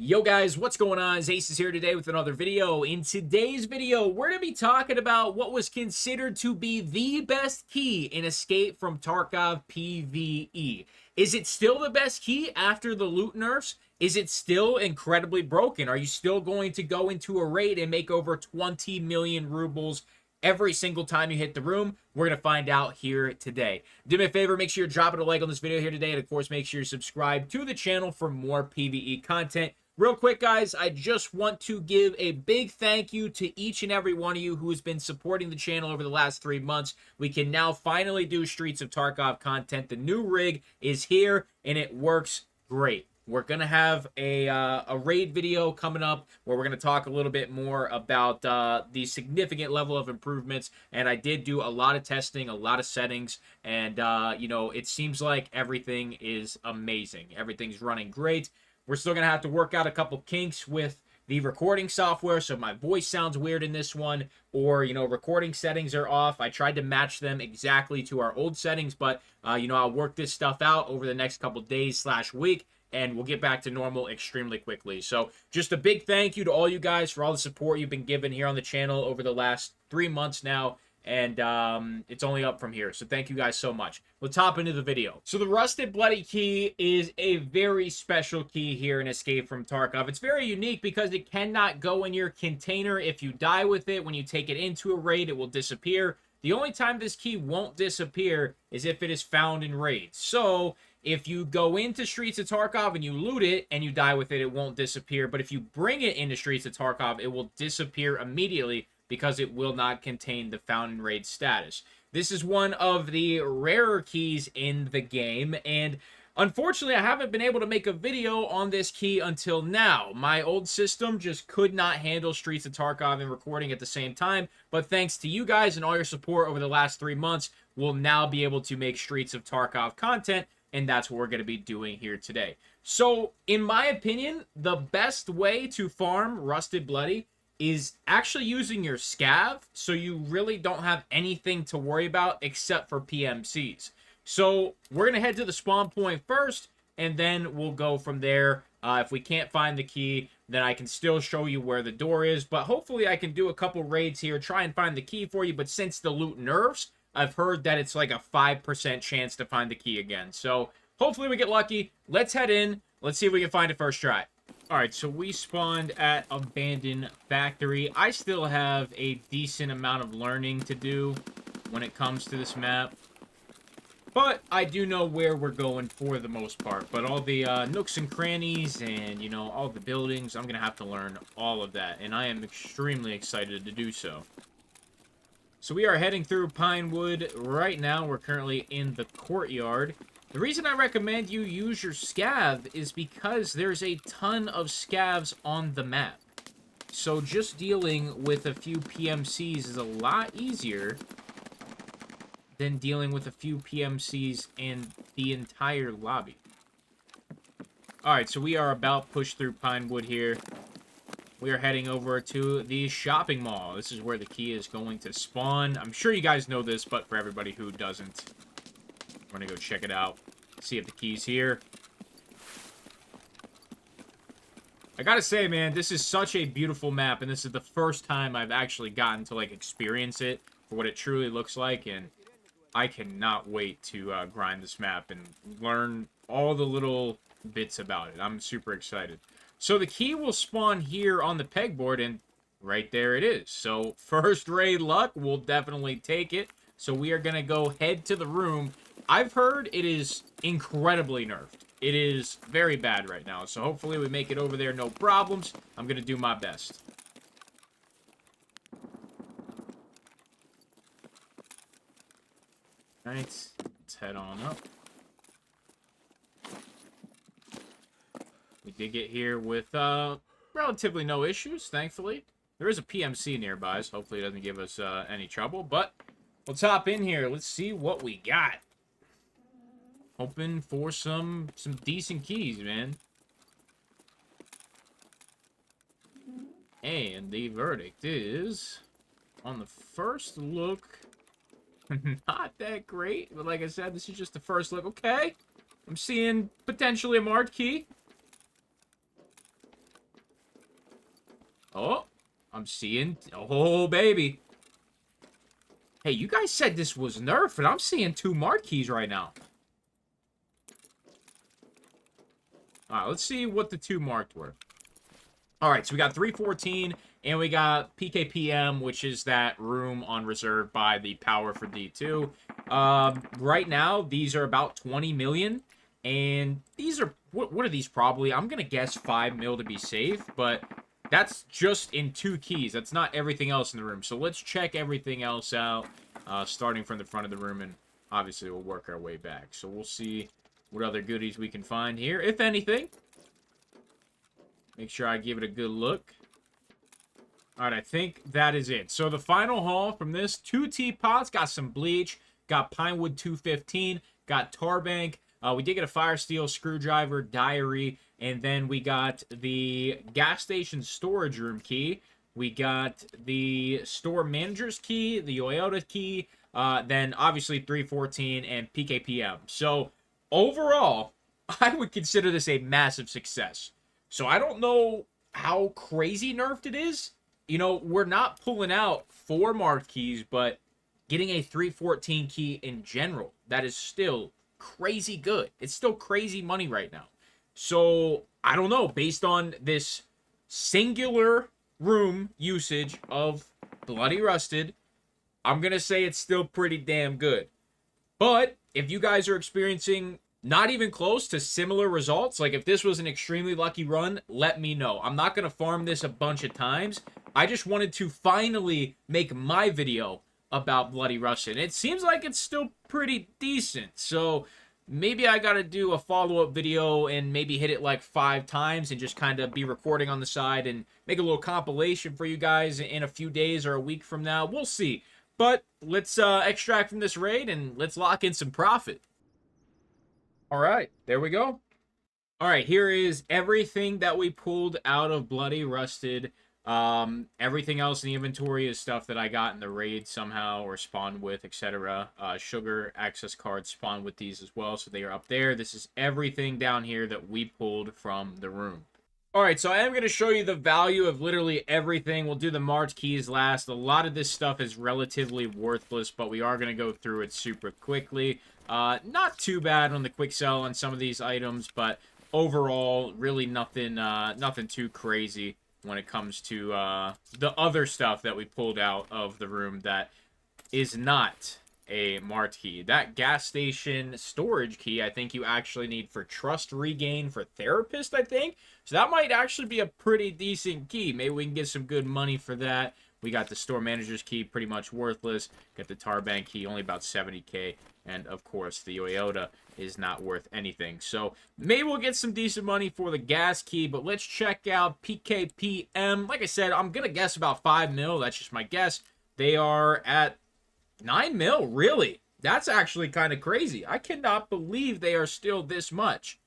Yo guys, what's going on? Acez here today with another video. In today's video, we're going to be talking about what was considered to be the best key in Escape from Tarkov PVE. Is it still the best key after the loot nerfs? Is it still incredibly broken? Are you still going to go into a raid and make over 20 million rubles every single time you hit the room? We're going to find out here today. Do me a favor, make sure you're dropping a like on this video here today, and of course, make sure you subscribe to the channel for more PvE content. Real quick, guys, I just want to give a big thank you to each and every one of you who has been supporting the channel over the last 3 months. We can now finally do Streets of Tarkov content. The new rig is here, and it works great. We're going to have a raid video coming up where we're going to talk a little bit more about the significant level of improvements. And I did do a lot of testing, a lot of settings, and, you know, it seems like everything is amazing. Everything's running great. We're still going to have to work out a couple kinks with the recording software, so my voice sounds weird in this one, or, you know, recording settings are off. I tried to match them exactly to our old settings, but, you know, I'll work this stuff out over the next couple days/week, and we'll get back to normal extremely quickly. So just a big thank you to all you guys for all the support you've been given here on the channel over the last 3 months now. And it's only up from here. So thank you guys so much. Let's hop into the video. So the Rusted Bloody Key is a very special key here in Escape from Tarkov. It's very unique because it cannot go in your container. If you die with it, when you take it into a raid, it will disappear. The only time this key won't disappear is if it is found in raids. So if you go into Streets of Tarkov and you loot it and you die with it, it won't disappear. But if you bring it into Streets of Tarkov, it will disappear immediately, because it will not contain the found in raid status. This is one of the rarer keys in the game, and unfortunately, I haven't been able to make a video on this key until now. My old system just could not handle Streets of Tarkov and recording at the same time, but thanks to you guys and all your support over the last 3 months, we'll now be able to make Streets of Tarkov content, and that's what we're going to be doing here today. So, in my opinion, the best way to farm Rusted Bloody is actually using your scav, so you really don't have anything to worry about except for PMCs. So we're going to head to the spawn point first, and then we'll go from there. If we can't find the key, then I can still show you where the door is, but hopefully I can do a couple raids here, try and find the key for you. But since the loot nerfs, I've heard that it's like a 5% chance to find the key again. So hopefully we get lucky. Let's head in. Let's see if we can find it first try. Alright, so we spawned at Abandoned Factory. I still have a decent amount of learning to do when it comes to this map, but I do know where we're going for the most part. But all the nooks and crannies and, you know, all the buildings, I'm going to have to learn all of that, and I am extremely excited to do so. So we are heading through Pinewood right now. We're currently in the courtyard. The reason I recommend you use your scav is because there's a ton of scavs on the map. So just dealing with a few PMCs is a lot easier than dealing with a few PMCs in the entire lobby. Alright, so we are about pushed through Pinewood here. We are heading over to the shopping mall. This is where the key is going to spawn. I'm sure you guys know this, but for everybody who doesn't, we're gonna go check it out. See if the key's here. I gotta say, man, this is such a beautiful map, and this is the first time I've actually gotten to, like, experience it for what it truly looks like, and I cannot wait to grind this map and learn all the little bits about it. I'm super excited. So the key will spawn here on the pegboard, and right there it is. So first raid luck, we'll definitely take it. So we are gonna go head to the room. I've heard it is incredibly nerfed. It is very bad right now, so hopefully we make it over there no problems. I'm going to do my best. Alright, let's head on up. We did get here with relatively no issues, thankfully. There is a PMC nearby, so hopefully it doesn't give us any trouble, but let's hop in here. Let's see what we got. Hoping for some decent keys, man. And the verdict is, on the first look, not that great. But like I said, this is just the first look. Okay. I'm seeing potentially a marked key. Oh, I'm seeing... Oh, baby. Hey, you guys said this was nerfed, and I'm seeing 2 marquees right now. All right, let's see what the 2 marked were. All right, so we got 314, and we got PKPM, which is that room on reserve by the Power for D2. Right now, these are about 20 million, and these are, what are these probably? I'm going to guess 5 mil to be safe, but that's just in 2 keys. That's not everything else in the room. So let's check everything else out, starting from the front of the room, and obviously we'll work our way back. So we'll see what other goodies we can find here, if anything. Make sure I give it a good look. All right, I think that is it. So the final haul from this, 2 teapots, got some bleach, got Pinewood 215, got tar bank. We did get a fire steel screwdriver, diary, and then we got the gas station storage room key. We got the store manager's key, the Toyota key, then obviously 314 and PKPM. So overall, I would consider this a massive success. So I don't know how crazy nerfed it is. You know, we're not pulling out 4 marked keys, but getting a 314 key in general, that is still crazy good. It's still crazy money right now. So I don't know, based on this singular room usage of Bloody Rusted, I'm going to say it's still pretty damn good. But if you guys are experiencing not even close to similar results, like if this was an extremely lucky run, let me know. I'm not going to farm this a bunch of times. I just wanted to finally make my video about Bloody Rusted. It seems like it's still pretty decent. So maybe I got to do a follow-up video and maybe hit it like 5 times and just kind of be recording on the side and make a little compilation for you guys in a few days or a week from now. We'll see. But let's extract from this raid and let's lock in some profit. All right, there we go. All right, here is everything that we pulled out of Bloody Rusted. Everything else in the inventory is stuff that I got in the raid somehow or spawned with, etc. Sugar access cards spawned with these as well, so they are up there. This is everything down here that we pulled from the room. All right, so I am going to show you the value of literally everything. We'll do the marked keys last. A lot of this stuff is relatively worthless, but we are going to go through it super quickly. Not too bad on the quick sell on some of these items, but overall, really nothing too crazy when it comes to the other stuff that we pulled out of the room that is not a marked key. That gas station storage key, I think you actually need for trust regain for therapist, I think. So that might actually be a pretty decent key. Maybe we can get some good money for that. We got the store manager's key, pretty much worthless. Got the tar bank key, only about 70k. And of course, the Toyota is not worth anything. So maybe we'll get some decent money for the gas key, but let's check out PKPM. Like I said, I'm going to guess about 5 mil. That's just my guess. They are at 9 mil, really? That's actually kind of crazy. I cannot believe they are still this much.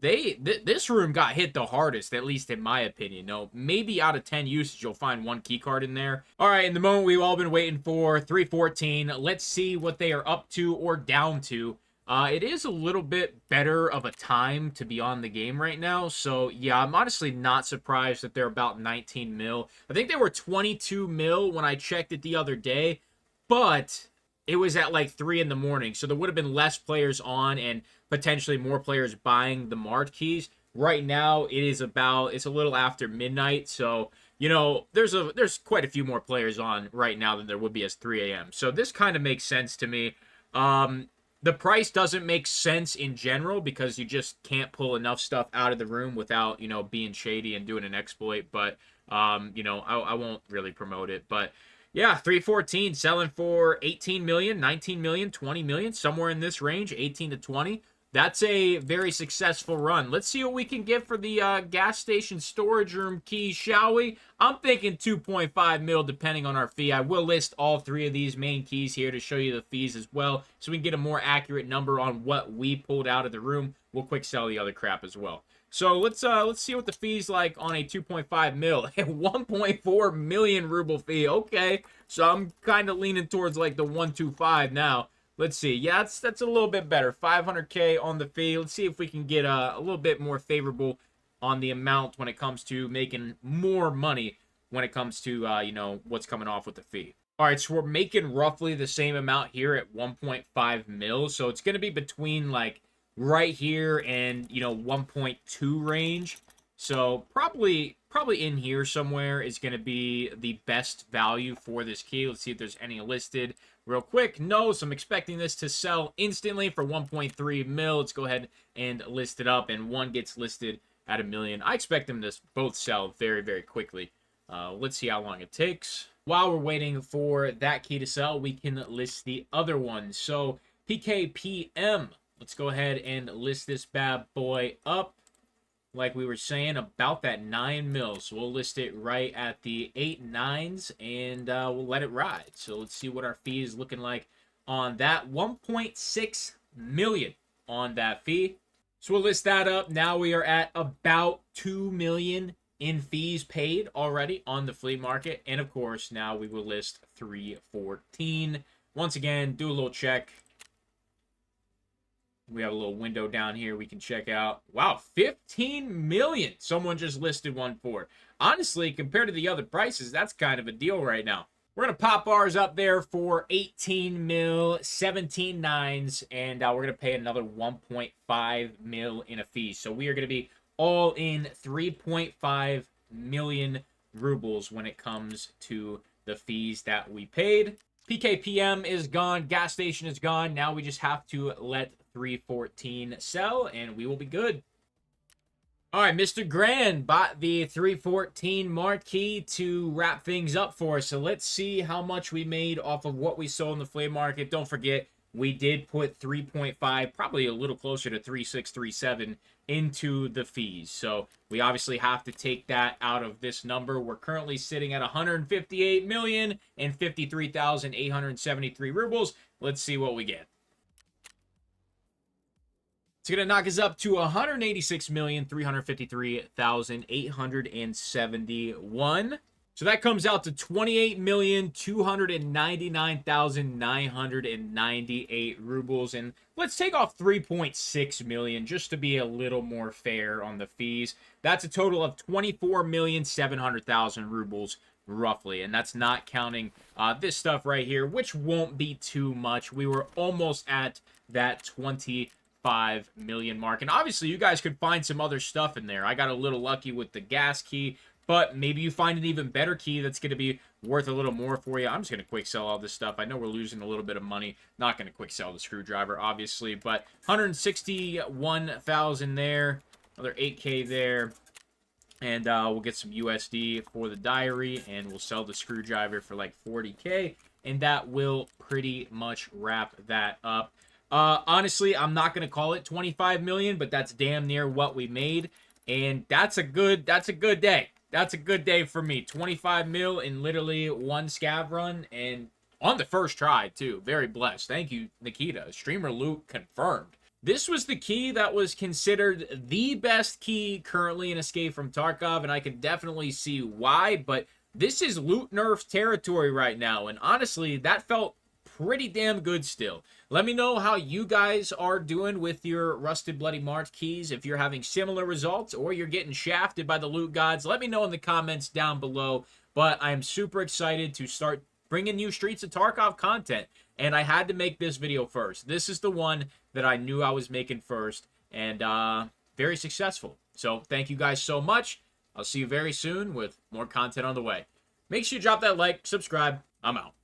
This room got hit the hardest, at least in my opinion. No, maybe out of 10 usage, you'll find 1 key card in there. All right, in the moment we've all been waiting for, 314. Let's see what they are up to or down to. It is a little bit better of a time to be on the game right now. So, yeah, I'm honestly not surprised that they're about 19 mil. I think they were 22 mil when I checked it the other day. But it was at like 3 in the morning, so there would have been less players on and potentially more players buying the marked keys. Right now, it's a little after midnight, so, you know, there's quite a few more players on right now than there would be as 3 a.m. So this kind of makes sense to me. The price doesn't make sense in general because you just can't pull enough stuff out of the room without, you know, being shady and doing an exploit, but, you know, I won't really promote it, but yeah, 314 selling for 18 million, 19 million, 20 million, somewhere in this range, 18 to 20. That's a very successful run. Let's see what we can get for the gas station storage room key, shall we? I'm thinking 2.5 mil depending on our fee. I will list all 3 of these main keys here to show you the fees as well so we can get a more accurate number on what we pulled out of the room. We'll quick sell the other crap as well. So let's see what the fee's like on a 2.5 mil. 1.4 million ruble fee. Okay, so I'm kind of leaning towards like the 125 now. Let's see. Yeah, that's a little bit better. 500k on the fee. Let's see if we can get a little bit more favorable on the amount when it comes to making more money when it comes to, you know, what's coming off with the fee. All right, so we're making roughly the same amount here at 1.5 mil. So it's going to be between like right here and, you know, 1.2 range. So probably in here somewhere is going to be the best value for this key. Let's see if there's any listed real quick. No, so I'm expecting this to sell instantly for 1.3 mil. Let's go ahead and list it up, and one gets listed at $1 million. I expect them to both sell very, very quickly. Let's see how long it takes. While we're waiting for that key to sell, we can list the other one. So PKPM, let's go ahead and list this bad boy up. Like we were saying, about that 9 mil. So we'll list it right at the 8 9s, and we'll let it ride. So let's see what our fee is looking like on that. 1.6 million on that fee. So we'll list that up. Now we are at about 2 million in fees paid already on the flea market. And of course, now we will list 314. Once again, do a little check. We have a little window down here we can check out. Wow, 15 million. Someone just listed one for. Honestly, compared to the other prices, that's kind of a deal right now. We're going to pop ours up there for 18 mil, 17 nines, and we're going to pay another 1.5 mil in a fee. So we are going to be all in 3.5 million rubles when it comes to the fees that we paid. PKPM is gone. Gas station is gone. Now we just have to let 314 sell, and we will be good. All right, Mr. Grand bought the 314 marquee to wrap things up for us. So let's see how much we made off of what we sold in the flea market. Don't forget, we did put 3.5, probably a little closer to 3.6, 3.7 into the fees. So we obviously have to take that out of this number. We're currently sitting at 158,053,873 rubles. Let's see what we get. It's going to knock us up to 186,353,871. So that comes out to 28,299,998 rubles. And let's take off 3.6 million just to be a little more fair on the fees. That's a total of 24,700,000 rubles roughly. And that's not counting this stuff right here, which won't be too much. We were almost at that 25 million mark, and obviously you guys could find some other stuff in there. I got a little lucky with the gas key, but maybe you find an even better key that's going to be worth a little more for you. I'm just going to quick sell all this stuff. I know we're losing a little bit of money. Not going to quick sell the screwdriver, obviously, but 161,000 there, another 8K there, and we'll get some USD for the diary, and we'll sell the screwdriver for like 40K, and that will pretty much wrap that up. Honestly, I'm not going to call it 25 million, but that's damn near what we made. And that's a good day. That's a good day for me. 25 mil in literally one scav run, and on the first try too. Very blessed. Thank you, Nikita. Streamer loot confirmed. This was the key that was considered the best key currently in Escape from Tarkov, and I can definitely see why, but this is loot nerf territory right now, and honestly, that felt pretty damn good still. Let me know how you guys are doing with your Rusted Bloody March keys. If you're having similar results or you're getting shafted by the loot gods, let me know in the comments down below. But I'm super excited to start bringing you Streets of Tarkov content. And I had to make this video first. This is the one that I knew I was making first. And very successful. So thank you guys so much. I'll see you very soon with more content on the way. Make sure you drop that like, subscribe. I'm out.